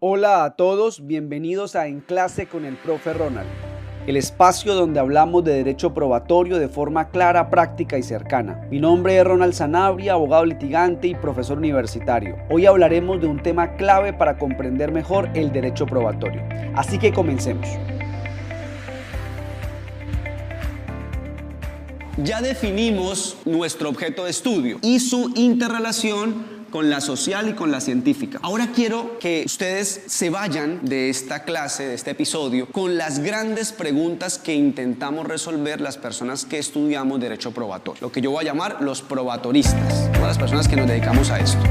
Hola a todos, bienvenidos a En Clase con el Profe Ronald, el espacio donde hablamos de derecho probatorio de forma clara, práctica y cercana. Mi nombre es Ronald Sanabria, abogado litigante y profesor universitario. Hoy hablaremos de un tema clave para comprender mejor el derecho probatorio. Así que comencemos. Ya definimos nuestro objeto de estudio y su interrelación con la social y con la científica. Ahora quiero que ustedes se vayan de esta clase, de este episodio, con las grandes preguntas que intentamos resolver las personas que estudiamos derecho probatorio. Lo que yo voy a llamar los probatoristas, todas las personas que nos dedicamos a esto.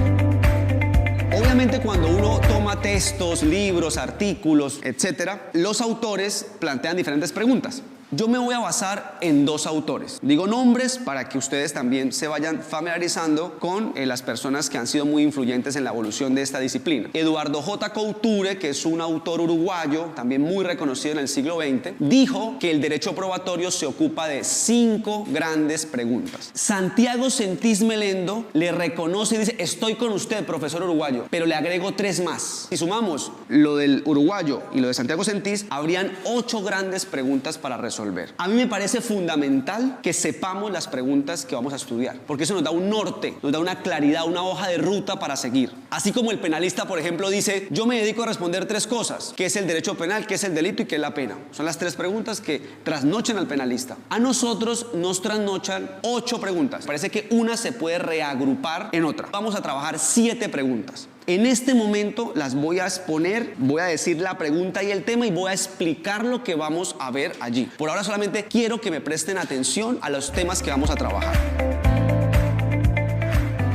Obviamente cuando uno toma textos, libros, artículos, etcétera, los autores plantean diferentes preguntas. Yo me voy a basar en dos autores. Digo nombres para que ustedes también se vayan familiarizando con las personas que han sido muy influyentes en la evolución de esta disciplina. Eduardo J. Couture, que es un autor uruguayo, también muy reconocido en el siglo XX, dijo que el derecho probatorio se ocupa de 5 grandes preguntas. Santiago Sentís Melendo le reconoce y dice: estoy con usted, profesor uruguayo, pero le agrego 3 más. Si sumamos lo del uruguayo y lo de Santiago Sentís, habrían 8 grandes preguntas para resolver. A mí me parece fundamental que sepamos las preguntas que vamos a estudiar, porque eso nos da un norte, nos da una claridad, una hoja de ruta para seguir. Así como el penalista, por ejemplo, dice: yo me dedico a responder 3 cosas: ¿qué es el derecho penal, qué es el delito y qué es la pena? Son las 3 preguntas que trasnochan al penalista. A nosotros nos trasnochan 8 preguntas. Parece que una se puede reagrupar en otra. Vamos a trabajar 7 preguntas. En este momento las voy a exponer, voy a decir la pregunta y el tema y voy a explicar lo que vamos a ver allí. Por ahora solamente quiero que me presten atención a los temas que vamos a trabajar.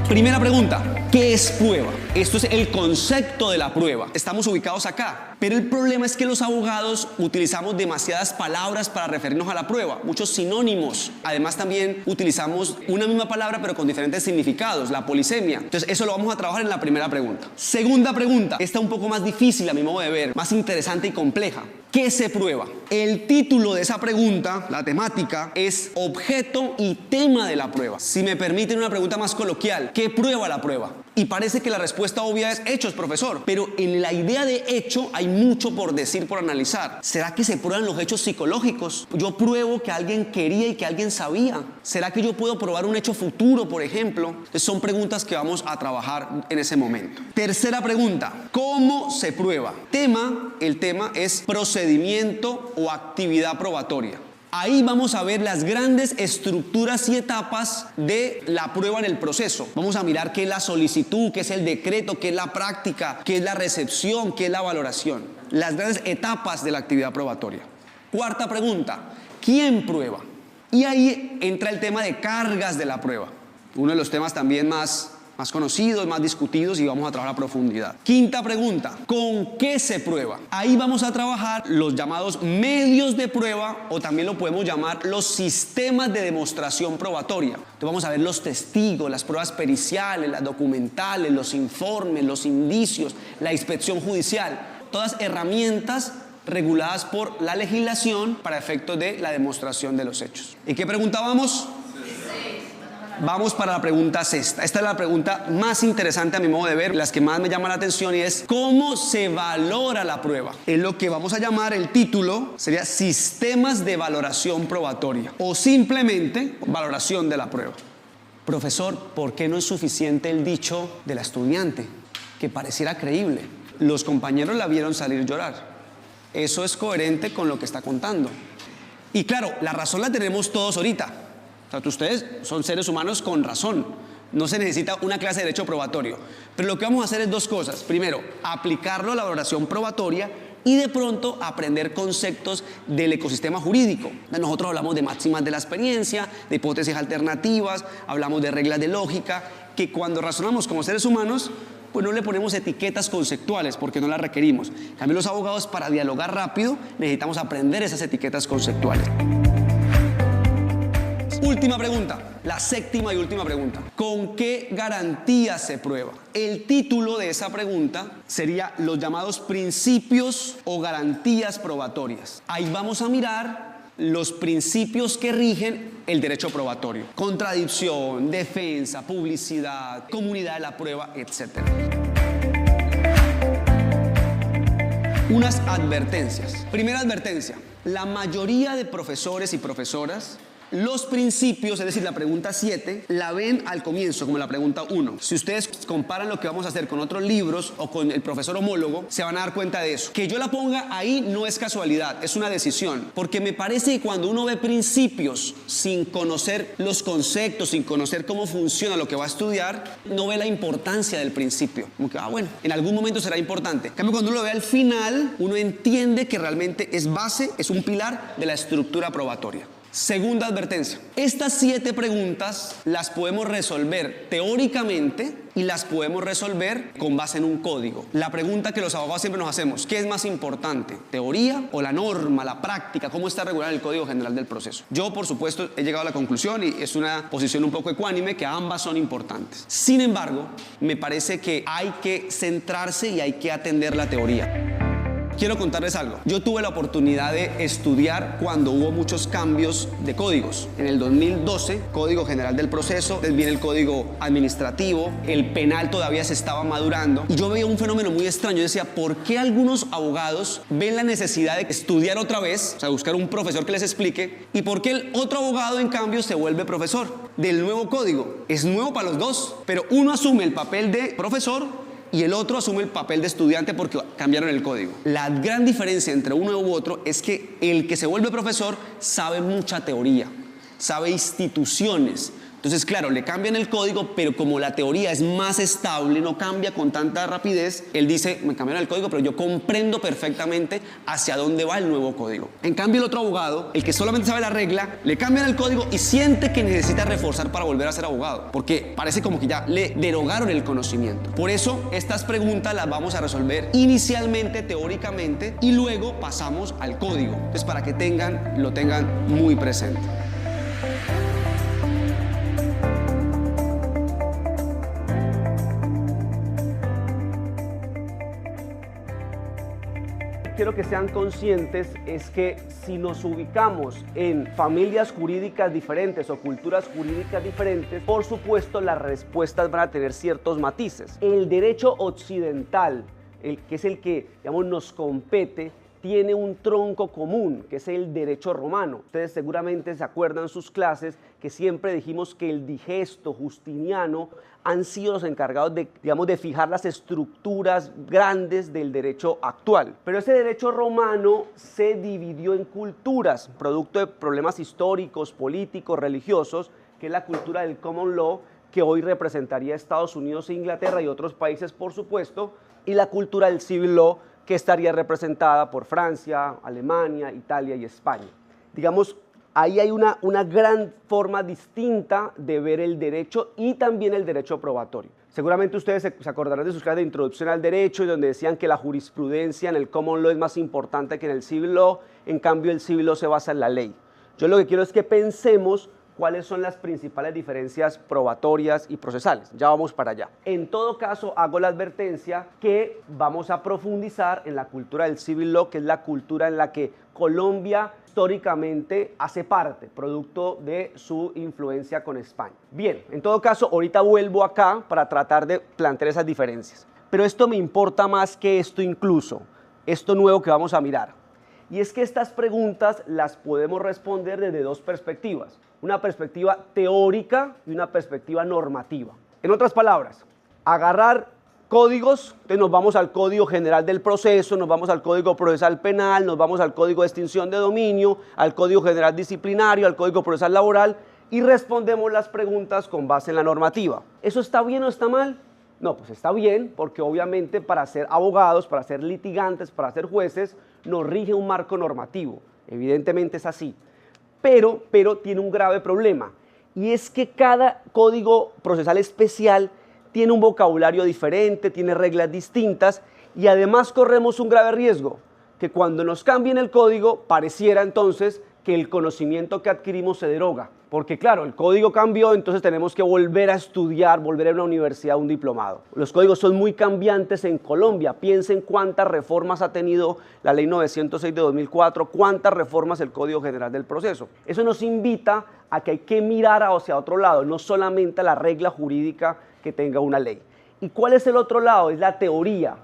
Primera pregunta: ¿qué es prueba? Esto es el concepto de la prueba. Estamos ubicados acá, pero el problema es que los abogados utilizamos demasiadas palabras para referirnos a la prueba, muchos sinónimos. Además también utilizamos una misma palabra pero con diferentes significados, la polisemia. Entonces eso lo vamos a trabajar en la primera pregunta. Segunda pregunta, esta un poco más difícil a mi modo de ver, más interesante y compleja. ¿Qué se prueba? El título de esa pregunta, la temática, es objeto y tema de la prueba. Si me permiten una pregunta más coloquial: ¿qué prueba la prueba? Y parece que la respuesta obvia es hechos, profesor. Pero en la idea de hecho hay mucho por decir, por analizar. ¿Será que se prueban los hechos psicológicos? Yo pruebo que alguien quería y que alguien sabía. ¿Será que yo puedo probar un hecho futuro, por ejemplo? Entonces son preguntas que vamos a trabajar en ese momento. Tercera pregunta: ¿cómo se prueba? El tema es procedimiento o actividad probatoria. Ahí vamos a ver las grandes estructuras y etapas de la prueba en el proceso. Vamos a mirar qué es la solicitud, qué es el decreto, qué es la práctica, qué es la recepción, qué es la valoración. Las grandes etapas de la actividad probatoria. Cuarta pregunta: ¿quién prueba? Y ahí entra el tema de cargas de la prueba. Uno de los temas también más conocidos, más discutidos, y vamos a trabajar a profundidad. Quinta pregunta: ¿con qué se prueba? Ahí vamos a trabajar los llamados medios de prueba, o también lo podemos llamar los sistemas de demostración probatoria. Entonces vamos a ver los testigos, las pruebas periciales, las documentales, los informes, los indicios, la inspección judicial. Todas herramientas reguladas por la legislación para efectos de la demostración de los hechos. ¿Y qué pregunta vamos? Vamos para la pregunta sexta. Esta es la pregunta más interesante a mi modo de ver, las que más me llama la atención, y es: ¿cómo se valora la prueba? Es lo que vamos a llamar, el título sería sistemas de valoración probatoria, o simplemente valoración de la prueba. Profesor, ¿por qué no es suficiente el dicho de la estudiante, que pareciera creíble? Los compañeros la vieron salir llorar. Eso es coherente con lo que está contando. Y claro, la razón la tenemos todos ahorita. O sea, ustedes son seres humanos con razón. No se necesita una clase de derecho probatorio. Pero lo que vamos a hacer es 2 cosas. Primero, aplicarlo a la valoración probatoria y de pronto aprender conceptos del ecosistema jurídico. Nosotros hablamos de máximas de la experiencia, de hipótesis alternativas, hablamos de reglas de lógica, que cuando razonamos como seres humanos, pues no le ponemos etiquetas conceptuales porque no las requerimos. En cambio, los abogados, para dialogar rápido, necesitamos aprender esas etiquetas conceptuales. Última pregunta, la séptima y última pregunta: ¿con qué garantías se prueba? El título de esa pregunta sería los llamados principios o garantías probatorias. Ahí vamos a mirar los principios que rigen el derecho probatorio: contradicción, defensa, publicidad, comunidad de la prueba, etc. unas advertencias. Primera advertencia, la mayoría de profesores y profesoras los principios, es decir, la pregunta 7, la ven al comienzo como la pregunta 1. Si ustedes comparan lo que vamos a hacer con otros libros o con el profesor homólogo, se van a dar cuenta de eso. Que yo la ponga ahí no es casualidad, es una decisión. Porque me parece que cuando uno ve principios sin conocer los conceptos, sin conocer cómo funciona lo que va a estudiar, no ve la importancia del principio. Como que, bueno, en algún momento será importante. En cambio, cuando uno lo ve al final, uno entiende que realmente es base, es un pilar de la estructura probatoria. Segunda advertencia, estas 7 preguntas las podemos resolver teóricamente y las podemos resolver con base en un código. La pregunta que los abogados siempre nos hacemos, ¿qué es más importante? ¿Teoría o la norma, la práctica? ¿Cómo está regulado el Código General del Proceso? Yo, por supuesto, he llegado a la conclusión, y es una posición un poco ecuánime, que ambas son importantes. Sin embargo, me parece que hay que centrarse y hay que atender la teoría. Quiero contarles algo. Yo tuve la oportunidad de estudiar cuando hubo muchos cambios de códigos. En el 2012, Código General del Proceso, viene el Código Administrativo, el penal todavía se estaba madurando. Y yo veía un fenómeno muy extraño. Yo decía, ¿por qué algunos abogados ven la necesidad de estudiar otra vez, o sea, buscar un profesor que les explique? ¿Y por qué el otro abogado, en cambio, se vuelve profesor del nuevo código? Es nuevo para los dos, pero uno asume el papel de profesor y el otro asume el papel de estudiante porque cambiaron el código. La gran diferencia entre uno u otro es que el que se vuelve profesor sabe mucha teoría, sabe instituciones. Entonces, claro, le cambian el código, pero como la teoría es más estable, no cambia con tanta rapidez, él dice, me cambiaron el código, pero yo comprendo perfectamente hacia dónde va el nuevo código. En cambio, el otro abogado, el que solamente sabe la regla, le cambian el código y siente que necesita reforzar para volver a ser abogado, porque parece como que ya le derogaron el conocimiento. Por eso, estas preguntas las vamos a resolver inicialmente, teóricamente, y luego pasamos al código. Entonces, para que lo tengan muy presente. Quiero que sean conscientes es que si nos ubicamos en familias jurídicas diferentes o culturas jurídicas diferentes, por supuesto las respuestas van a tener ciertos matices. El derecho occidental, que es el que, digamos, nos compete, tiene un tronco común, que es el derecho romano. Ustedes seguramente se acuerdan en sus clases que siempre dijimos que el digesto justiniano han sido los encargados de, digamos, de fijar las estructuras grandes del derecho actual. Pero ese derecho romano se dividió en culturas, producto de problemas históricos, políticos, religiosos, que es la cultura del common law, que hoy representaría Estados Unidos e Inglaterra y otros países, por supuesto, y la cultura del civil law, que estaría representada por Francia, Alemania, Italia y España. Digamos, ahí hay una gran forma distinta de ver el derecho y también el derecho probatorio. Seguramente ustedes se acordarán de sus clases de introducción al derecho, y donde decían que la jurisprudencia en el common law es más importante que en el civil law, en cambio el civil law se basa en la ley. Yo lo que quiero es que pensemos cuáles son las principales diferencias probatorias y procesales. Ya vamos para allá. En todo caso, hago la advertencia que vamos a profundizar en la cultura del civil law, que es la cultura en la que Colombia históricamente hace parte, producto de su influencia con España. Bien, en todo caso, ahorita vuelvo acá para tratar de plantear esas diferencias. Pero esto me importa más que esto incluso, esto nuevo que vamos a mirar. Y es que estas preguntas las podemos responder desde dos perspectivas. Una perspectiva teórica y una perspectiva normativa. En otras palabras, agarrar códigos, entonces nos vamos al Código General del Proceso, nos vamos al Código Procesal Penal, nos vamos al Código de Extinción de Dominio, al Código General Disciplinario, al Código Procesal Laboral, y respondemos las preguntas con base en la normativa. ¿Eso está bien o está mal? No, pues está bien, porque obviamente para ser abogados, para ser litigantes, para ser jueces, nos rige un marco normativo. Evidentemente es así. Pero tiene un grave problema, y es que cada código procesal especial tiene un vocabulario diferente, tiene reglas distintas, y además corremos un grave riesgo, que cuando nos cambien el código pareciera entonces que el conocimiento que adquirimos se deroga. Porque claro, el código cambió, entonces tenemos que volver a estudiar, volver a una universidad, un diplomado. Los códigos son muy cambiantes en Colombia. Piensen cuántas reformas ha tenido la Ley 906 de 2004, cuántas reformas el Código General del Proceso. Eso nos invita a que hay que mirar hacia otro lado, no solamente a la regla jurídica que tenga una ley. ¿Y cuál es el otro lado? Es la teoría.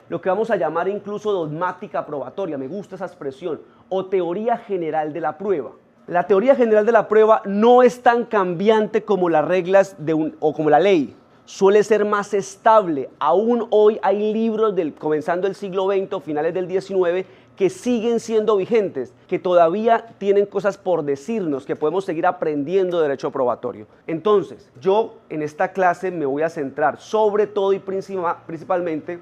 lo que vamos a llamar incluso dogmática probatoria, me gusta esa expresión, o teoría general de la prueba. La teoría general de la prueba no es tan cambiante como las reglas o como la ley. Suele ser más estable. Aún hoy hay libros comenzando el siglo XX o finales del XIX que siguen siendo vigentes, que todavía tienen cosas por decirnos, que podemos seguir aprendiendo de derecho probatorio. Entonces, yo en esta clase me voy a centrar sobre todo y principalmente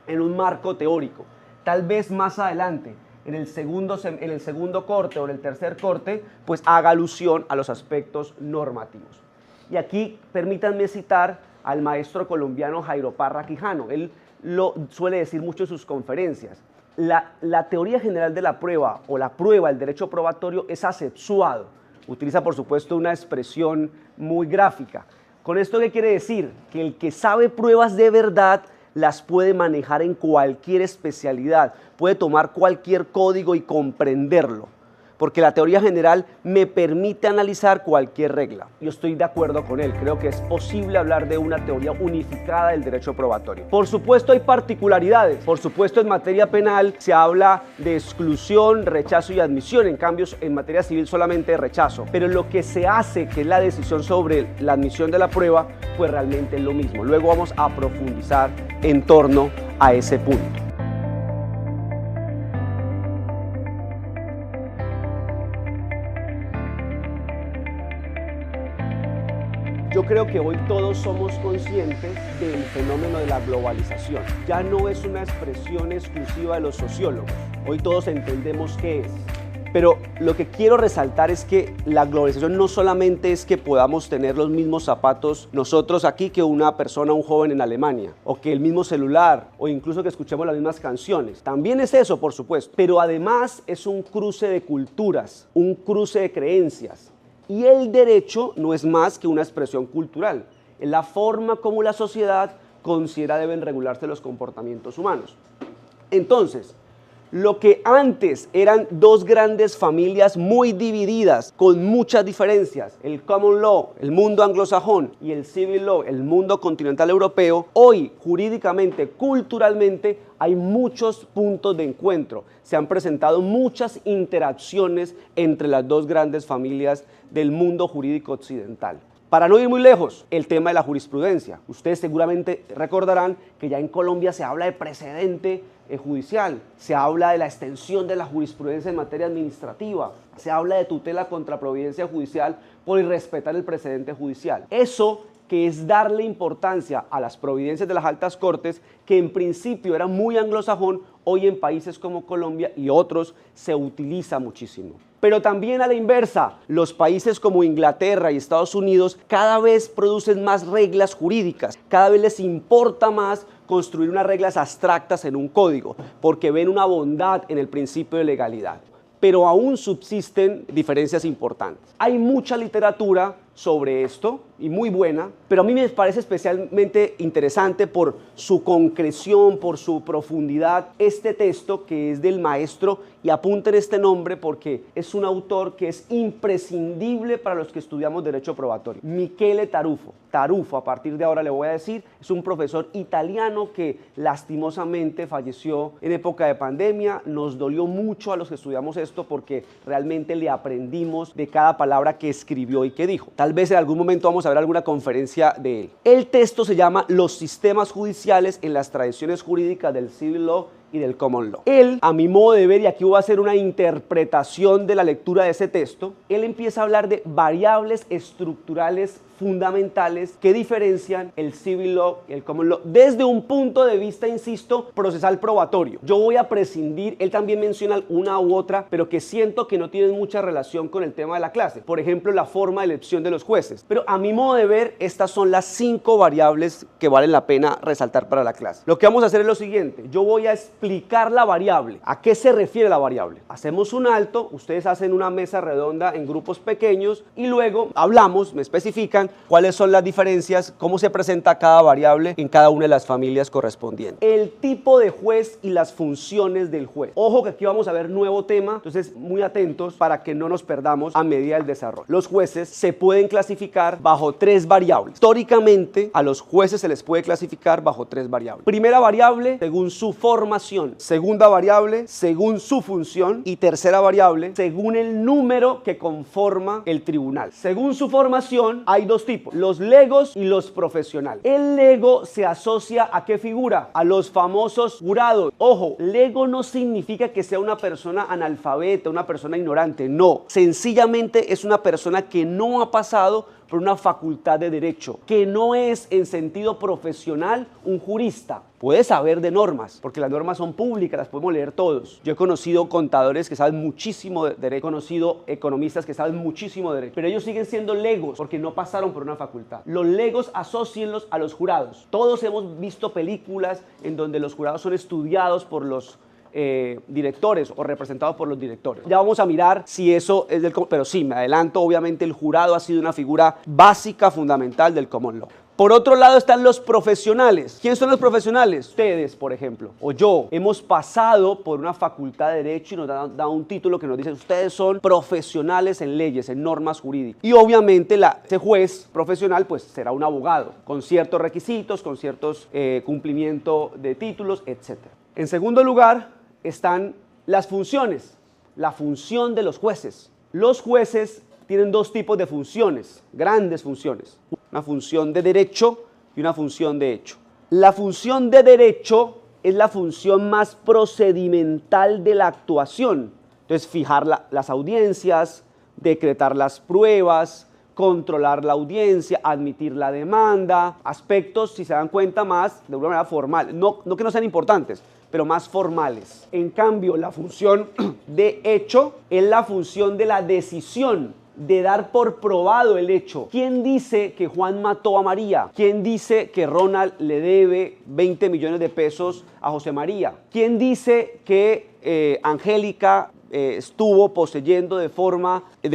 en un marco teórico. Tal vez más adelante, en el segundo corte o en el tercer corte, pues haga alusión a los aspectos normativos. Y aquí permítanme citar al maestro colombiano Jairo Parra Quijano. Él lo suele decir mucho en sus conferencias. La teoría general de la prueba o la prueba, el derecho probatorio, es asexuado. Utiliza, por supuesto, una expresión muy gráfica. ¿Con esto qué quiere decir? Que el que sabe pruebas de verdad las puede manejar en cualquier especialidad, puede tomar cualquier código y comprenderlo, porque la teoría general me permite analizar cualquier regla. Yo estoy de acuerdo con él, creo que es posible hablar de una teoría unificada del derecho probatorio. Por supuesto hay particularidades, por supuesto en materia penal se habla de exclusión, rechazo y admisión, en cambio en materia civil solamente de rechazo, pero lo que se hace, que es la decisión sobre la admisión de la prueba, pues realmente es lo mismo. Luego vamos a profundizar en torno a ese punto. Yo creo que hoy todos somos conscientes del fenómeno de la globalización. Ya no es una expresión exclusiva de los sociólogos. Hoy todos entendemos qué es. Pero lo que quiero resaltar es que la globalización no solamente es que podamos tener los mismos zapatos nosotros aquí que una persona, un joven en Alemania, o que el mismo celular, o incluso que escuchemos las mismas canciones. También es eso, por supuesto. Pero además es un cruce de culturas, un cruce de creencias. Y el derecho no es más que una expresión cultural, es la forma como la sociedad considera deben regularse los comportamientos humanos. Entonces, lo que antes eran dos grandes familias muy divididas, con muchas diferencias, el common law, el mundo anglosajón, y el civil law, el mundo continental europeo, hoy jurídicamente, culturalmente, hay muchos puntos de encuentro. Se han presentado muchas interacciones entre las dos grandes familias del mundo jurídico occidental. Para no ir muy lejos, el tema de la jurisprudencia. Ustedes seguramente recordarán que ya en Colombia se habla de precedente judicial, se habla de la extensión de la jurisprudencia en materia administrativa, se habla de tutela contra providencia judicial por irrespetar el precedente judicial. Eso que es darle importancia a las providencias de las altas cortes, que en principio era muy anglosajón, hoy en países como Colombia y otros se utiliza muchísimo. Pero también a la inversa, los países como Inglaterra y Estados Unidos cada vez producen más reglas jurídicas, cada vez les importa más construir unas reglas abstractas en un código, porque ven una bondad en el principio de legalidad. Pero aún subsisten diferencias importantes. Hay mucha literatura sobre esto y muy buena, pero a mí me parece especialmente interesante por su concreción, por su profundidad, este texto que es del maestro, y apunten este nombre porque es un autor que es imprescindible para los que estudiamos derecho probatorio, Michele Tarufo. Tarufo, a partir de ahora le voy a decir, es un profesor italiano que lastimosamente falleció en época de pandemia. Nos dolió mucho a los que estudiamos esto porque realmente le aprendimos de cada palabra que escribió y que dijo. Tal vez en algún momento vamos a ver alguna conferencia de él. El texto se llama Los sistemas judiciales en las tradiciones jurídicas del civil law y del common law. Él, a mi modo de ver, y aquí voy a hacer una interpretación de la lectura de ese texto, él empieza a hablar de variables estructurales fundamentales que diferencian el civil law y el common law desde un punto de vista, insisto, procesal probatorio. Yo voy a prescindir, él también menciona una u otra, pero que siento que no tienen mucha relación con el tema de la clase. Por ejemplo, la forma de elección de los jueces. Pero a mi modo de ver, estas son las 5 variables que valen la pena resaltar para la clase. Lo que vamos a hacer es lo siguiente. Yo voy a explicar la variable. ¿A qué se refiere la variable? Hacemos un alto, ustedes hacen una mesa redonda en grupos pequeños y luego hablamos, me especifican cuáles son las diferencias, cómo se presenta cada variable en cada una de las familias correspondientes. El tipo de juez y las funciones del juez. Ojo que aquí vamos a ver nuevo tema, entonces muy atentos para que no nos perdamos a medida del desarrollo. Los jueces se pueden clasificar bajo 3 variables. Históricamente a los jueces se les puede clasificar bajo 3 variables. Primera variable, según su formación. Segunda variable, según su función. Y tercera variable, según el número que conforma el tribunal. Según su formación hay 2 tipos, los legos y los profesionales. El lego se asocia a ¿qué figura? A los famosos jurados. Ojo, lego no significa que sea una persona analfabeta, una persona ignorante, no. Sencillamente es una persona que no ha pasado por una facultad de derecho, que no es en sentido profesional un jurista. Puede saber de normas, porque las normas son públicas, las podemos leer todos. Yo he conocido contadores que saben muchísimo de derecho, he conocido economistas que saben muchísimo de derecho, pero ellos siguen siendo legos porque no pasaron por una facultad. Los legos asócienlos a los jurados. Todos hemos visto películas en donde los jurados son estudiados por los directores o representados por los directores. Ya vamos a mirar si eso es del... Pero sí, me adelanto, obviamente el jurado ha sido una figura básica, fundamental del common law. Por otro lado están los profesionales. ¿Quiénes son los profesionales? Ustedes, por ejemplo, o yo, hemos pasado por una facultad de Derecho y nos han dado un título que nos dice ustedes son profesionales en leyes, en normas jurídicas. Y obviamente ese juez profesional pues será un abogado, con ciertos requisitos, con ciertos cumplimiento de títulos, etc. En segundo lugar están las funciones, la función de los jueces. Los jueces tienen 2 tipos de funciones, grandes funciones. Una función de derecho y una función de hecho. La función de derecho es la función más procedimental de la actuación. Entonces, fijar las audiencias, decretar las pruebas, controlar la audiencia, admitir la demanda, aspectos, si se dan cuenta, más de una manera formal. No que no sean importantes, pero más formales. En cambio, la función de hecho es la función de la decisión, de dar por probado el hecho. ¿Quién dice que Juan mató a María? ¿Quién dice que Ronald le debe 20 millones de pesos a José María? ¿Quién dice que Angélica estuvo poseyendo de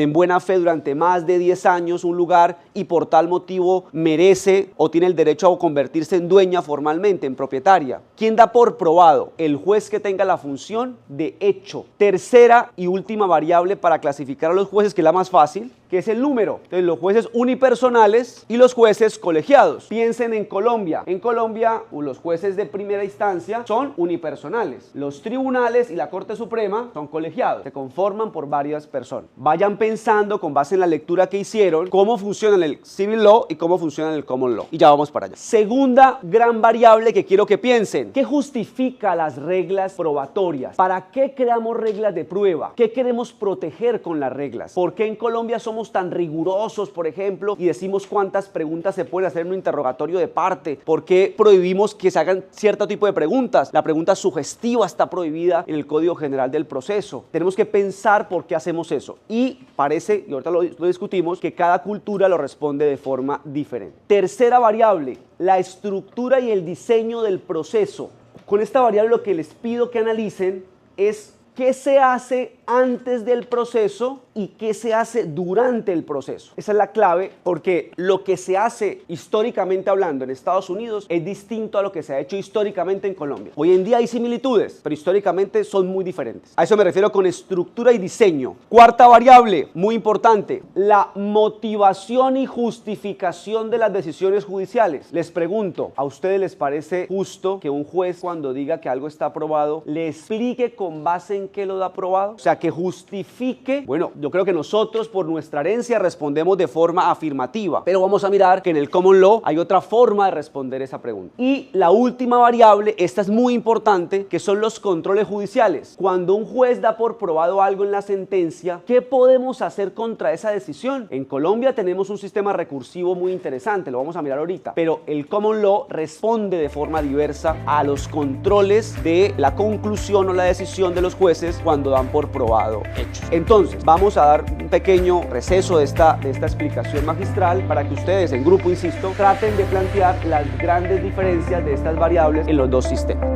buena fe durante más de 10 años un lugar y por tal motivo merece o tiene el derecho a convertirse en dueña formalmente, en propietaria? ¿Quién da por probado? El juez que tenga la función de hecho. Tercera y última variable para clasificar a los jueces, que es la más fácil, que es el número. Entonces, los jueces unipersonales y los jueces colegiados. Piensen en Colombia. En Colombia, los jueces de primera instancia son unipersonales. Los tribunales y la Corte Suprema son colegiados. Se conforman por varias personas. Vayan pensando, con base en la lectura que hicieron, cómo funciona el civil law y cómo funciona el common law. Y ya vamos para allá. Segunda gran variable que quiero que piensen. ¿Qué justifica las reglas probatorias? ¿Para qué creamos reglas de prueba? ¿Qué queremos proteger con las reglas? ¿Por qué en Colombia somos tan rigurosos, por ejemplo, y decimos cuántas preguntas se pueden hacer en un interrogatorio de parte? ¿Por qué prohibimos que se hagan cierto tipo de preguntas? La pregunta sugestiva está prohibida en el Código General del Proceso. Tenemos que pensar por qué hacemos eso. Y parece, y ahorita lo discutimos, que cada cultura lo responde de forma diferente. Tercera variable, la estructura y el diseño del proceso. Con esta variable lo que les pido que analicen es qué se hace antes del proceso y qué se hace durante el proceso. Esa es la clave, porque lo que se hace históricamente hablando en Estados Unidos es distinto a lo que se ha hecho históricamente en Colombia. Hoy en día hay similitudes, pero históricamente son muy diferentes. A eso me refiero con estructura y diseño. Cuarta variable, muy importante, la motivación y justificación de las decisiones judiciales. Les pregunto, ¿a ustedes les parece justo que un juez, cuando diga que algo está aprobado, le explique con base en qué lo da aprobado? O sea, que justifique. Bueno, yo creo que nosotros por nuestra herencia respondemos de forma afirmativa, pero vamos a mirar que en el common law hay otra forma de responder esa pregunta. Y la última variable, esta es muy importante, que son los controles judiciales. Cuando un juez da por probado algo en la sentencia, ¿qué podemos hacer contra esa decisión? En Colombia tenemos un sistema recursivo muy interesante, lo vamos a mirar ahorita, pero el common law responde de forma diversa a los controles de la conclusión o la decisión de los jueces cuando dan por probado hechos. Entonces, vamos a dar un pequeño receso de esta explicación magistral para que ustedes en grupo, insisto, traten de plantear las grandes diferencias de estas variables en los dos sistemas.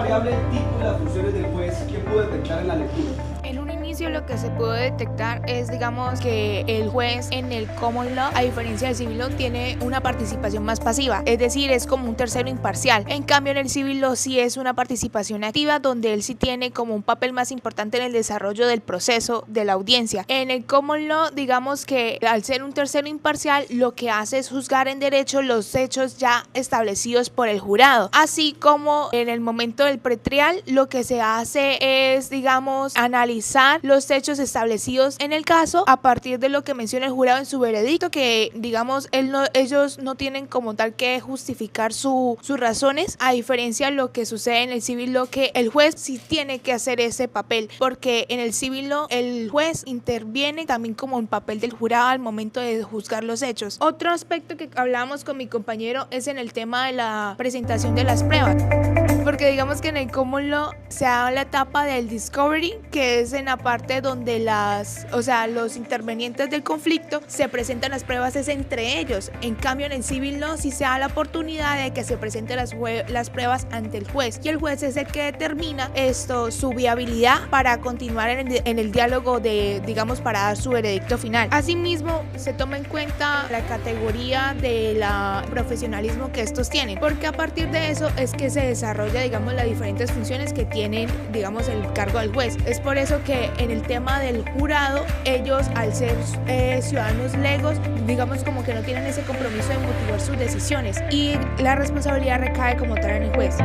variable el tipo y las funciones del juez que pudo detectar en la lectura? En un inicio lo que se pudo detectar es, digamos, que el juez en el common law, a diferencia del civil law, tiene una participación más pasiva, es decir, es como un tercero imparcial. En cambio, en el civil law sí es una participación activa, donde él sí tiene como un papel más importante en el desarrollo del proceso de la audiencia. En el common law, digamos que al ser un tercero imparcial, lo que hace es juzgar en derecho los hechos ya establecidos por el jurado, así como en el momento del pretrial, lo que se hace es, digamos, analizar los hechos establecidos en el caso a partir de lo que menciona el jurado en su veredicto, que digamos ellos no tienen como tal que justificar sus razones, a diferencia de lo que sucede en el civil law, que el juez sí tiene que hacer ese papel, porque en el civil law el juez interviene también como en papel del jurado al momento de juzgar los hechos. Otro aspecto que hablábamos con mi compañero es en el tema de la presentación de las pruebas, porque digamos que en el common law se da la etapa del discovery, que es en la parte donde los intervenientes del conflicto se presentan las pruebas es entre ellos. En cambio, en el civil law sí se da la oportunidad de que se presenten las pruebas ante el juez, y el juez es el que determina su viabilidad para continuar en el diálogo para dar su veredicto final. Asimismo, se toma en cuenta la categoría de la profesionalismo que estos tienen, porque a partir de eso es que se desarrolla, digamos, las diferentes funciones que tienen, digamos, el cargo del juez. Es por eso que en el tema del jurado, ellos al ser ciudadanos legos, digamos como que no tienen ese compromiso de motivar sus decisiones, y la responsabilidad recae como tal en el juez.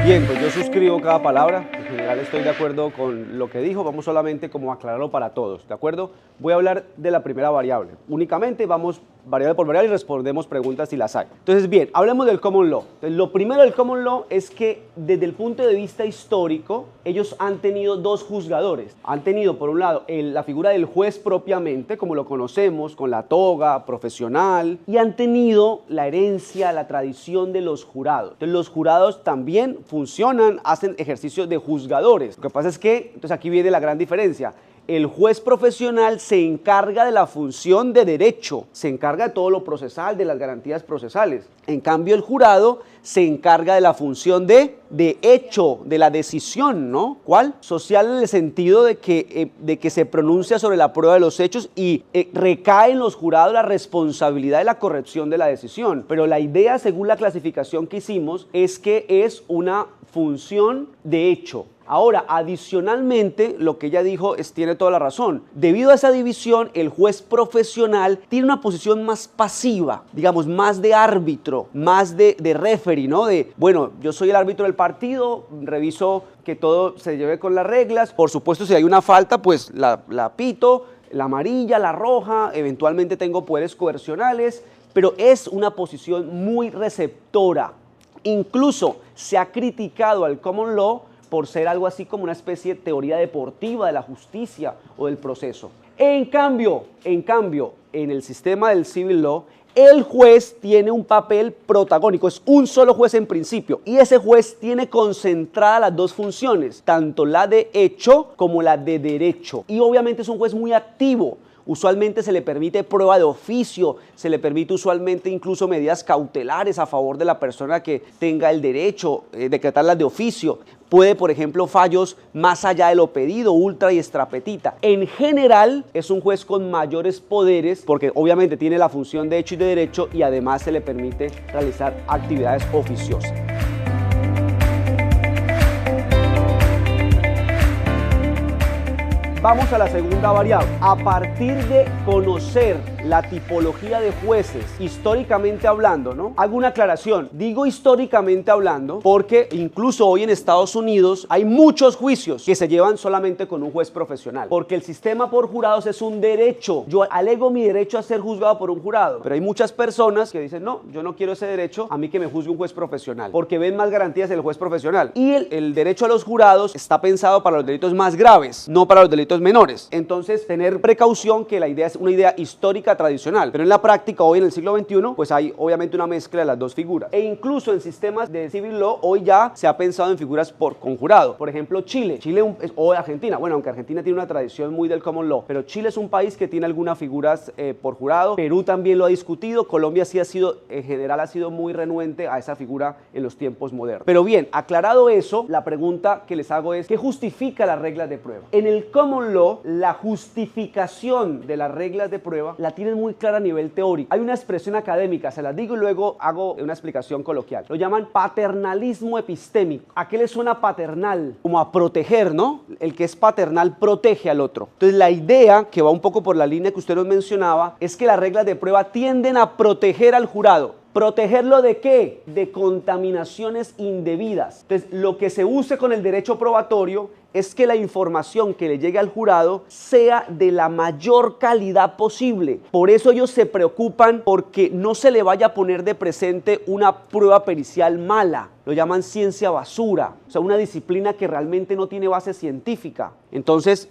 Bien, pues yo suscribo cada palabra, en general estoy de acuerdo con lo que dijo, vamos solamente como a aclararlo para todos, ¿de acuerdo? Voy a hablar de la primera variable, únicamente vamos variable por variable y respondemos preguntas si las hay. Entonces, bien, hablemos del common law. Entonces, lo primero del common law es que desde el punto de vista histórico, ellos han tenido dos juzgadores. Han tenido, por un lado, la figura del juez propiamente, como lo conocemos, con la toga profesional, y han tenido la herencia, la tradición de los jurados. Entonces, los jurados también funcionan, hacen ejercicios de juzgadores. Lo que pasa es que, entonces aquí viene la gran diferencia. El juez profesional se encarga de la función de derecho, se encarga de todo lo procesal, de las garantías procesales. En cambio, el jurado se encarga de la función de hecho, de la decisión, ¿no? ¿Cuál? Social, en el sentido de que se pronuncia sobre la prueba de los hechos y recae en los jurados la responsabilidad de la corrección de la decisión. Pero la idea, según la clasificación que hicimos, es que es una función de hecho. Ahora, adicionalmente, lo que ella dijo tiene toda la razón. Debido a esa división, el juez profesional tiene una posición más pasiva, digamos, más de árbitro, más de referee, ¿no? Bueno, yo soy el árbitro del partido, reviso que todo se lleve con las reglas. Por supuesto, si hay una falta, pues la pito, la amarilla, la roja, eventualmente tengo poderes coercionales, pero es una posición muy receptora. Incluso se ha criticado al common law por ser algo así como una especie de teoría deportiva de la justicia o del proceso. En cambio, en el sistema del civil law, el juez tiene un papel protagónico, es un solo juez en principio, y ese juez tiene concentradas las dos funciones, tanto la de hecho como la de derecho, y obviamente es un juez muy activo. Usualmente se le permite prueba de oficio, se le permite usualmente incluso medidas cautelares a favor de la persona que tenga el derecho, decretarlas de oficio. Puede, por ejemplo, fallos más allá de lo pedido, ultra y extra petita. En general, es un juez con mayores poderes porque obviamente tiene la función de hecho y de derecho, y además se le permite realizar actividades oficiosas. Vamos a la segunda variable. A partir de conocer la tipología de jueces, históricamente hablando, ¿no? Hago una aclaración. Digo históricamente hablando porque incluso hoy en Estados Unidos hay muchos juicios que se llevan solamente con un juez profesional. Porque el sistema por jurados es un derecho. Yo alego mi derecho a ser juzgado por un jurado. Pero hay muchas personas que dicen, no, yo no quiero ese derecho, a mí que me juzgue un juez profesional. Porque ven más garantías en el juez profesional. Y el derecho a los jurados está pensado para los delitos más graves, no para los delitos menores. Entonces, tener precaución, que la idea es una idea histórica lógica tradicional, pero en la práctica hoy en el siglo XXI pues hay obviamente una mezcla de las dos figuras, e incluso en sistemas de civil law hoy ya se ha pensado en figuras por conjurado. Por ejemplo, Chile o Argentina, bueno, aunque Argentina tiene una tradición muy del common law, pero Chile es un país que tiene algunas figuras por jurado. Perú también lo ha discutido. Colombia sí ha sido, en general, ha sido muy renuente a esa figura en los tiempos modernos. Pero bien, aclarado eso, la pregunta que les hago es, ¿qué justifica las reglas de prueba? En el common law, la justificación de las reglas de prueba la tienen muy clara a nivel teórico. Hay una expresión académica, se las digo y luego hago una explicación coloquial. Lo llaman paternalismo epistémico. ¿A qué le suena paternal? Como a proteger, ¿no? El que es paternal protege al otro. Entonces, la idea, que va un poco por la línea que usted nos mencionaba, es que las reglas de prueba tienden a proteger al jurado. ¿Protegerlo de qué? De contaminaciones indebidas. Entonces, lo que se use con el derecho probatorio es que la información que le llegue al jurado sea de la mayor calidad posible. Por eso ellos se preocupan porque no se le vaya a poner de presente una prueba pericial mala. Lo llaman ciencia basura, o sea, una disciplina que realmente no tiene base científica. Entonces,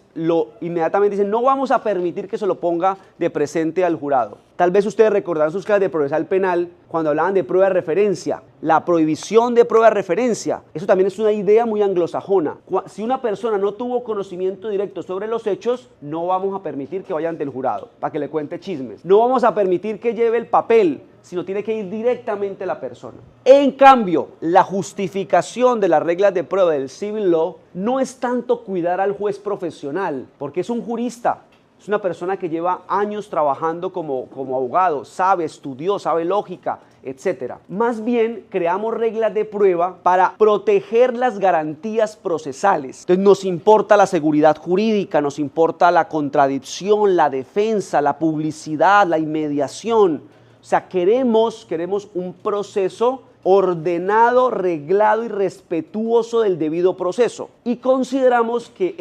inmediatamente dicen, no vamos a permitir que se lo ponga de presente al jurado. Tal vez ustedes recordarán sus clases de procesal penal cuando hablaban de prueba de referencia, la prohibición de prueba de referencia. Eso también es una idea muy anglosajona. Si una persona no tuvo conocimiento directo sobre los hechos, no vamos a permitir que vaya ante el jurado para que le cuente chismes. No vamos a permitir que lleve el papel, sino tiene que ir directamente a la persona. En cambio, la justificación de las reglas de prueba del civil law no es tanto cuidar al juez profesional, porque es un jurista. Es una persona que lleva años trabajando como abogado, estudió, sabe lógica, etc. Más bien, creamos reglas de prueba para proteger las garantías procesales. Entonces, nos importa la seguridad jurídica, nos importa la contradicción, la defensa, la publicidad, la inmediación. O sea, queremos un proceso ordenado, reglado y respetuoso del debido proceso. Y consideramos que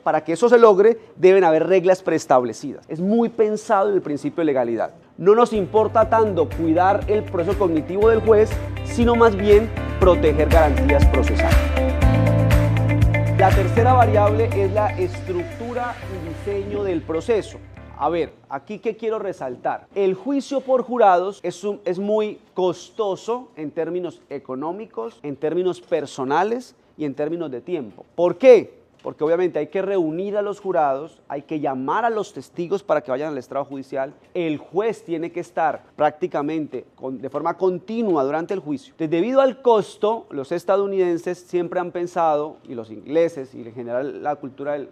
para que eso se logre, deben haber reglas preestablecidas. Es muy pensado en el principio de legalidad. No nos importa tanto cuidar el proceso cognitivo del juez, sino más bien proteger garantías procesales. La tercera variable es la estructura y diseño del proceso. A ver, aquí ¿qué quiero resaltar? El juicio por jurados es muy costoso en términos económicos, en términos personales y en términos de tiempo. ¿Por qué? Porque obviamente hay que reunir a los jurados, hay que llamar a los testigos para que vayan al estrado judicial. El juez tiene que estar prácticamente de forma continua durante el juicio. Entonces, debido al costo, los estadounidenses siempre han pensado, y los ingleses y en general la cultura del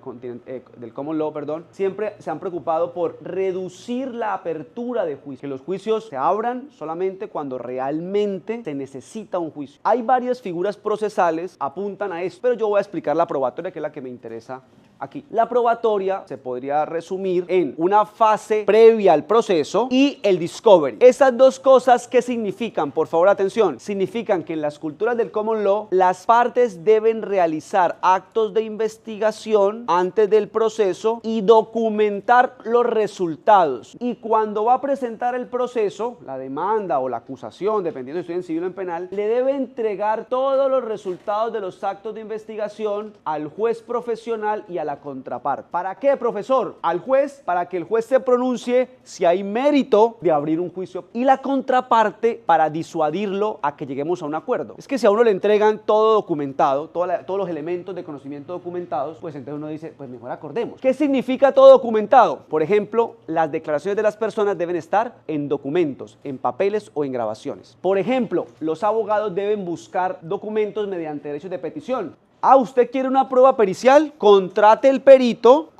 common law, siempre se han preocupado por reducir la apertura de juicios, que los juicios se abran solamente cuando realmente se necesita un juicio. Hay varias figuras procesales que apuntan a esto, pero yo voy a explicar la probatoria, que es la que me interesa aquí. La probatoria se podría resumir en una fase previa al proceso y el discovery. Esas dos cosas, ¿qué significan? Por favor, atención. Significan que en las culturas del common law, las partes deben realizar actos de investigación antes del proceso y documentar los resultados. Y cuando va a presentar el proceso, la demanda o la acusación, dependiendo si estoy en civil o en penal, le debe entregar todos los resultados de los actos de investigación al juez profesional y a la contraparte. ¿Para qué, profesor? Al juez, para que el juez se pronuncie si hay mérito de abrir un juicio, y la contraparte para disuadirlo a que lleguemos a un acuerdo. Es que si a uno le entregan todo documentado, todos los elementos de conocimiento documentados, pues entonces uno dice, pues mejor acordemos. ¿Qué significa todo documentado? Por ejemplo, las declaraciones de las personas deben estar en documentos, en papeles o en grabaciones. Por ejemplo, los abogados deben buscar documentos mediante derechos de petición. ¿Usted quiere una prueba pericial? Contrate el perito,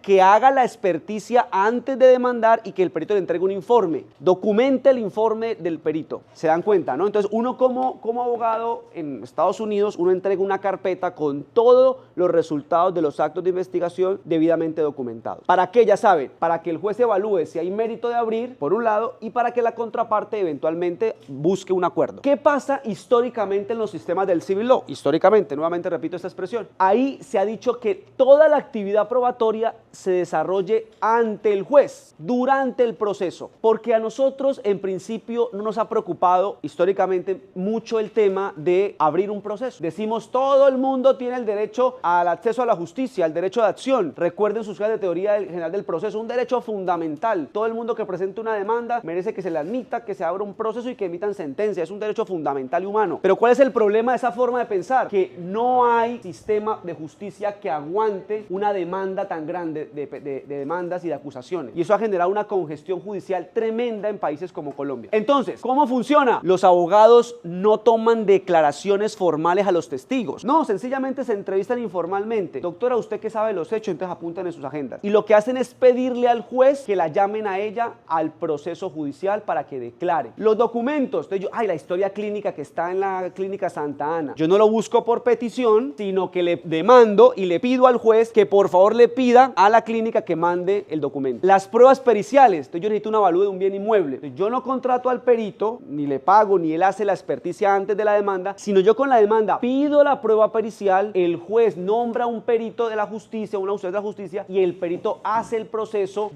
que haga la experticia antes de demandar y que el perito le entregue un informe. Documente el informe del perito. ¿Se dan cuenta, no? Entonces, uno como abogado en Estados Unidos, uno entrega una carpeta con todos los resultados de los actos de investigación debidamente documentados. ¿Para qué? Ya saben, para que el juez evalúe si hay mérito de abrir, por un lado, y para que la contraparte eventualmente busque un acuerdo. ¿Qué pasa históricamente en los sistemas del civil law? Históricamente, nuevamente repito, repito esta expresión. Ahí se ha dicho que toda la actividad probatoria se desarrolle ante el juez, durante el proceso, porque a nosotros en principio no nos ha preocupado históricamente mucho el tema de abrir un proceso. Decimos todo el mundo tiene el derecho al acceso a la justicia, al derecho de acción. Recuerden sus clases de teoría general del proceso, un derecho fundamental. Todo el mundo que presente una demanda merece que se le admita, que se abra un proceso y que emitan sentencia. Es un derecho fundamental y humano. Pero ¿cuál es el problema de esa forma de pensar? Que no hay sistema de justicia que aguante una demanda tan grande de demandas y de acusaciones. Y eso ha generado una congestión judicial tremenda en países como Colombia. Entonces, ¿cómo funciona? Los abogados no toman declaraciones formales a los testigos. No, sencillamente se entrevistan informalmente. Doctora, ¿usted qué sabe de los hechos? Entonces apuntan en sus agendas. Y lo que hacen es pedirle al juez que la llamen a ella al proceso judicial para que declare. Los documentos, entonces la historia clínica que está en la clínica Santa Ana. Yo no lo busco por petición, sino que le demando y le pido al juez que por favor le pida a la clínica que mande el documento. Las pruebas periciales, entonces yo necesito un avalúo de un bien inmueble. Entonces, yo no contrato al perito, ni le pago, ni él hace la experticia antes de la demanda, sino yo con la demanda pido la prueba pericial, el juez nombra un perito de la justicia, un auxiliar de la justicia, y el perito hace el proceso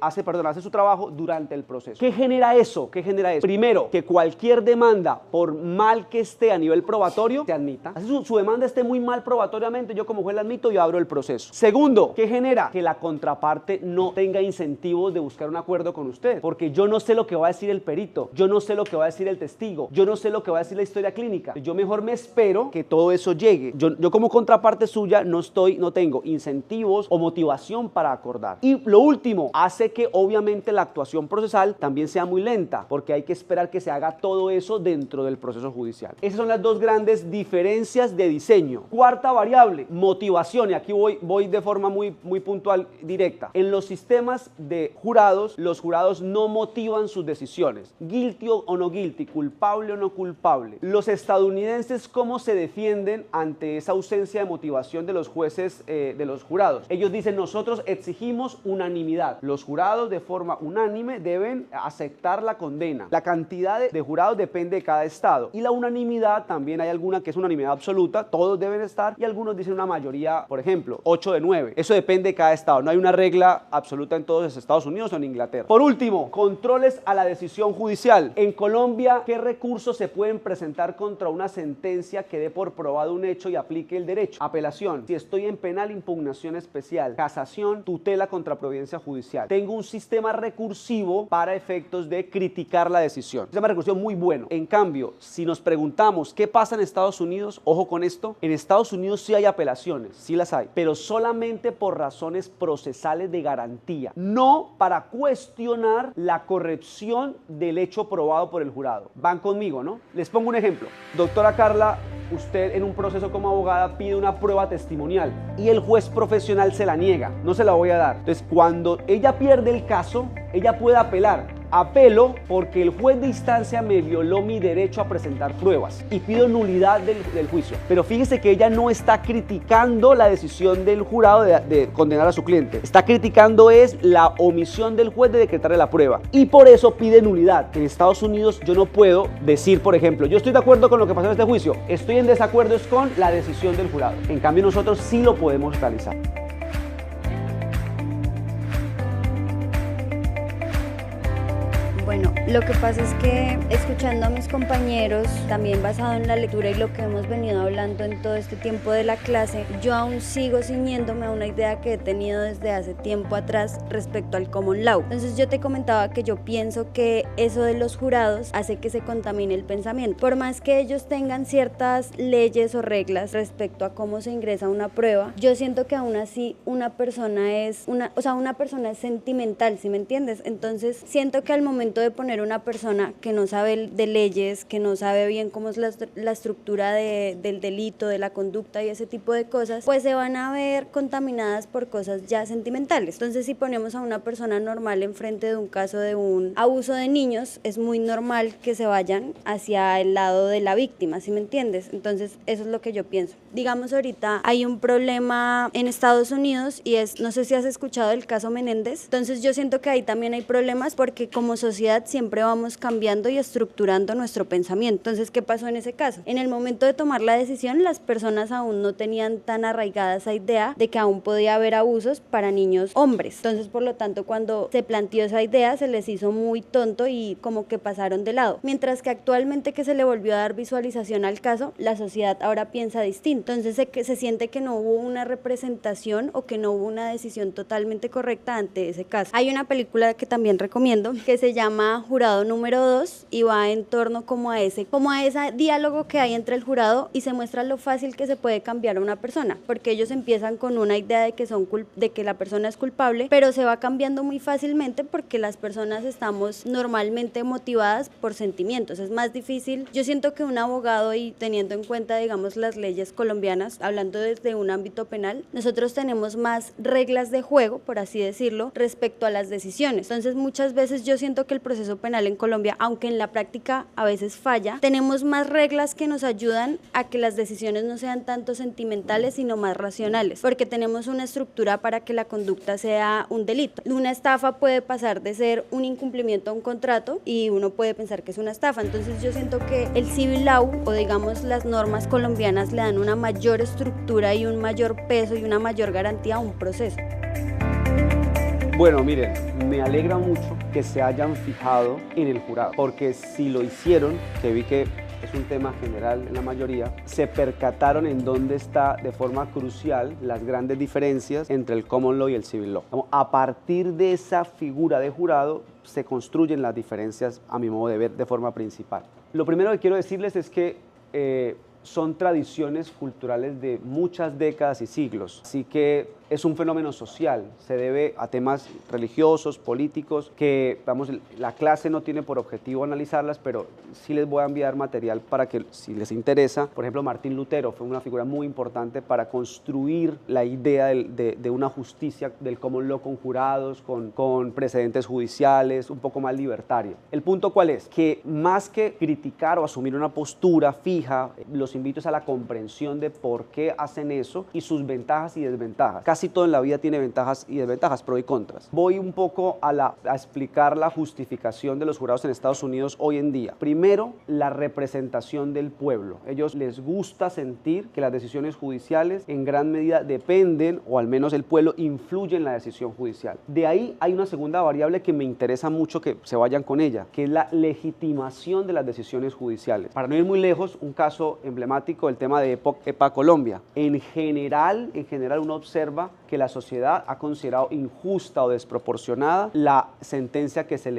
hace su trabajo durante el proceso. ¿Qué genera eso? Primero, que cualquier demanda, por mal que esté a nivel probatorio, se admita. Así su demanda esté muy mal probatoriamente, yo como juez la admito y abro el proceso. Segundo, ¿qué genera? Que la contraparte no tenga incentivos de buscar un acuerdo con usted, porque yo no sé lo que va a decir el perito, yo no sé lo que va a decir el testigo, yo no sé lo que va a decir la historia clínica. Yo mejor me espero que todo eso llegue. Yo como contraparte suya no tengo incentivos o motivación para acordar. Y lo último, hace que obviamente la actuación procesal también sea muy lenta, porque hay que esperar que se haga todo eso dentro del proceso judicial. Esas son las dos grandes diferencias de diseño. Cuarta variable, motivación, y aquí voy de forma muy puntual, directa. En los sistemas de jurados, los jurados no motivan sus decisiones. Guilty o no guilty, culpable o no culpable. Los estadounidenses, ¿cómo se defienden ante esa ausencia de motivación de los jueces, de los jurados? Ellos dicen, nosotros exigimos unanimidad. Los jurados de forma unánime deben aceptar la condena. La cantidad de jurados depende de cada estado. Y la unanimidad, también hay alguna que es unanimidad absoluta, todos deben estar, y algunos dicen una mayoría, por ejemplo, 8 de 9. Eso depende de cada estado. No hay una regla absoluta en todos los Estados Unidos o en Inglaterra. Por último, controles a la decisión judicial. En Colombia, ¿qué recursos se pueden presentar contra una sentencia que dé por probado un hecho y aplique el derecho? Apelación. Si estoy en penal, impugnación especial. Casación, tutela contra providencia judicial. Tengo un sistema recursivo para efectos de criticar la decisión. Un sistema recursivo muy bueno. En cambio, si nos preguntamos qué pasa en Estados Unidos, ojo con esto, en Estados Unidos sí hay apelaciones, sí las hay, pero solamente por razones procesales de garantía, no para cuestionar la corrección del hecho probado por el jurado. Van conmigo, ¿no? Les pongo un ejemplo. Doctora Carla, usted en un proceso como abogada pide una prueba testimonial y el juez profesional se la niega, no se la voy a dar. Entonces, cuando ella pierde el caso, ella puede apelar. Apelo porque el juez de instancia me violó mi derecho a presentar pruebas y pido nulidad del juicio. Pero fíjese que ella no está criticando la decisión del jurado de condenar a su cliente. Está criticando es la omisión del juez de decretarle la prueba. Y por eso pide nulidad. En Estados Unidos yo no puedo decir, por ejemplo, yo estoy de acuerdo con lo que pasó en este juicio. Estoy en desacuerdo es con la decisión del jurado. En cambio nosotros sí lo podemos realizar. Bueno, lo que pasa es que escuchando a mis compañeros, también basado en la lectura y lo que hemos venido hablando en todo este tiempo de la clase, yo aún sigo ciñéndome a una idea que he tenido desde hace tiempo atrás respecto al common law. Entonces yo te comentaba que yo pienso que eso de los jurados hace que se contamine el pensamiento. Por más que ellos tengan ciertas leyes o reglas respecto a cómo se ingresa una prueba, yo siento que aún así una persona es sentimental, ¿sí me entiendes? Entonces siento que al momento de poner una persona que no sabe de leyes, que no sabe bien cómo es la estructura del delito, de la conducta y ese tipo de cosas, pues se van a ver contaminadas por cosas ya sentimentales. Entonces, si ponemos a una persona normal enfrente de un caso de un abuso de niños, es muy normal que se vayan hacia el lado de la víctima, ¿sí me entiendes? Entonces, eso es lo que yo pienso. Digamos, ahorita hay un problema en Estados Unidos y no sé si has escuchado el caso Menéndez. Entonces, yo siento que ahí también hay problemas porque como sociedad siempre siempre vamos cambiando y estructurando nuestro pensamiento. Entonces, ¿qué pasó en ese caso? En el momento de tomar la decisión, las personas aún no tenían tan arraigada esa idea de que aún podía haber abusos para niños hombres. Entonces, por lo tanto, cuando se planteó esa idea, se les hizo muy tonto y como que pasaron de lado. Mientras que actualmente, que se le volvió a dar visualización al caso, la sociedad ahora piensa distinto. Entonces se siente que no hubo una representación o que no hubo una decisión totalmente correcta ante ese caso. Hay una película que también recomiendo que se llama Jurado número 2 y va en torno como a ese diálogo que hay entre el jurado y se muestra lo fácil que se puede cambiar a una persona, porque ellos empiezan con una idea de que la persona es culpable, pero se va cambiando muy fácilmente porque las personas estamos normalmente motivadas por sentimientos. Es más difícil, yo siento que un abogado, y teniendo en cuenta, digamos, las leyes colombianas, hablando desde un ámbito penal, nosotros tenemos más reglas de juego, por así decirlo, respecto a las decisiones. Entonces, muchas veces yo siento que el proceso penal en Colombia, aunque en la práctica a veces falla, tenemos más reglas que nos ayudan a que las decisiones no sean tanto sentimentales, sino más racionales, porque tenemos una estructura para que la conducta sea un delito. Una estafa puede pasar de ser un incumplimiento a un contrato y uno puede pensar que es una estafa. Entonces, yo siento que el civil law, o digamos las normas colombianas, le dan una mayor estructura y un mayor peso y una mayor garantía a un proceso. Bueno, miren, me alegra mucho que se hayan fijado en el jurado, porque si lo hicieron, que vi que es un tema general en la mayoría, se percataron en dónde está de forma crucial las grandes diferencias entre el common law y el civil law. A partir de esa figura de jurado se construyen las diferencias, a mi modo de ver, de forma principal. Lo primero que quiero decirles es que son tradiciones culturales de muchas décadas y siglos, así que es un fenómeno social, se debe a temas religiosos, políticos, que la clase no tiene por objetivo analizarlas, pero sí les voy a enviar material para que, si les interesa. Por ejemplo, Martín Lutero fue una figura muy importante para construir la idea de una justicia del common law con jurados, con precedentes judiciales, un poco más libertaria. ¿El punto cuál es? Que más que criticar o asumir una postura fija, los invito a la comprensión de por qué hacen eso y sus ventajas y desventajas. Casi todo en la vida tiene ventajas y desventajas, pros y contras. Voy un poco a explicar la justificación de los jurados en Estados Unidos hoy en día. Primero, la representación del pueblo. Ellos les gusta sentir que las decisiones judiciales en gran medida dependen, o al menos el pueblo influye en la decisión judicial. De ahí hay una segunda variable que me interesa mucho que se vayan con ella, que es la legitimación de las decisiones judiciales. Para no ir muy lejos, un caso emblemático, el tema de EPA Colombia. En general uno observa que la sociedad ha considerado injusta o desproporcionada la sentencia que se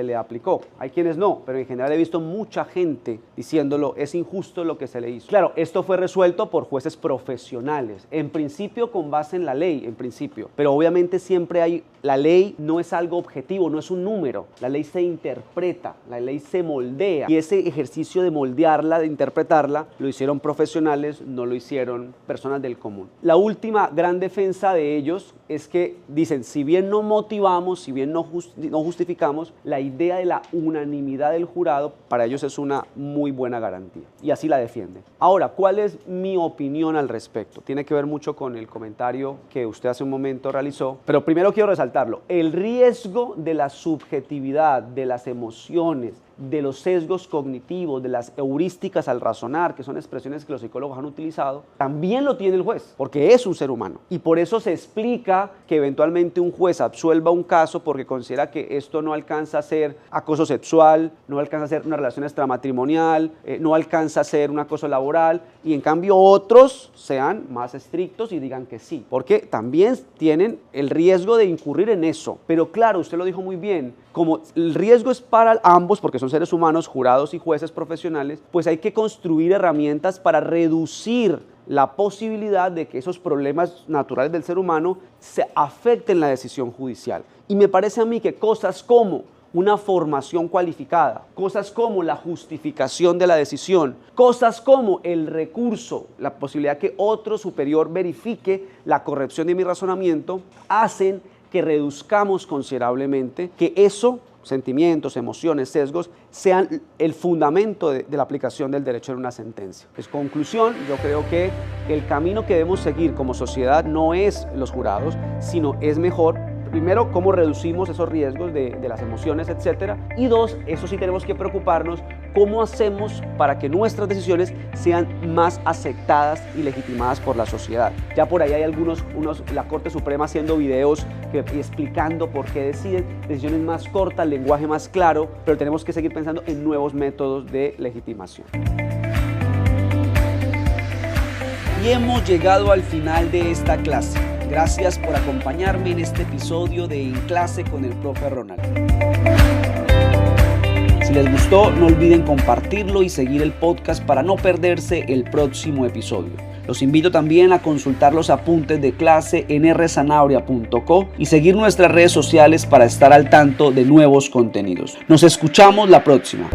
le aplicó. Hay quienes no, pero en general he visto mucha gente diciéndolo, es injusto lo que se le hizo. Claro, esto fue resuelto por jueces profesionales, en principio con base en la ley, en principio, pero obviamente siempre la ley no es algo objetivo, no es un número, la ley se interpreta, la ley se moldea, y ese ejercicio de moldearla, de interpretarla, lo hicieron profesionales, no lo hicieron personas del común. La última gran defensa de ellos es que dicen, si bien no motivamos, si bien no justificamos, la idea de la unanimidad del jurado para ellos es una muy buena garantía, y así la defienden. Ahora, ¿cuál es mi opinión al respecto? Tiene que ver mucho con el comentario que usted hace un momento realizó, pero primero quiero resaltarlo. El riesgo de la subjetividad, de las emociones, de los sesgos cognitivos, de las heurísticas al razonar, que son expresiones que los psicólogos han utilizado, también lo tiene el juez, porque es un ser humano. Y por eso se explica que eventualmente un juez absuelva un caso porque considera que esto no alcanza a ser acoso sexual, no alcanza a ser una relación extramatrimonial, no alcanza a ser un acoso laboral, y en cambio otros sean más estrictos y digan que sí, porque también tienen el riesgo de incurrir en eso. Pero claro, usted lo dijo muy bien, como el riesgo es para ambos, porque son seres humanos, jurados y jueces profesionales, pues hay que construir herramientas para reducir la posibilidad de que esos problemas naturales del ser humano se afecten la decisión judicial. Y me parece a mí que cosas como una formación cualificada, cosas como la justificación de la decisión, cosas como el recurso, la posibilidad que otro superior verifique la corrección de mi razonamiento, hacen que reduzcamos considerablemente que eso, sentimientos, emociones, sesgos, sean el fundamento de la aplicación del derecho en una sentencia. En conclusión, yo creo que el camino que debemos seguir como sociedad no es los jurados, sino es mejor primero, cómo reducimos esos riesgos de las emociones, etcétera. Y dos, eso sí tenemos que preocuparnos, cómo hacemos para que nuestras decisiones sean más aceptadas y legitimadas por la sociedad. Ya por ahí hay la Corte Suprema haciendo videos explicando por qué deciden, decisiones más cortas, lenguaje más claro, pero tenemos que seguir pensando en nuevos métodos de legitimación. Y hemos llegado al final de esta clase. Gracias por acompañarme en este episodio de En Clase con el Profe Ronald. Si les gustó, no olviden compartirlo y seguir el podcast para no perderse el próximo episodio. Los invito también a consultar los apuntes de clase en rzanabria.co y seguir nuestras redes sociales para estar al tanto de nuevos contenidos. Nos escuchamos la próxima.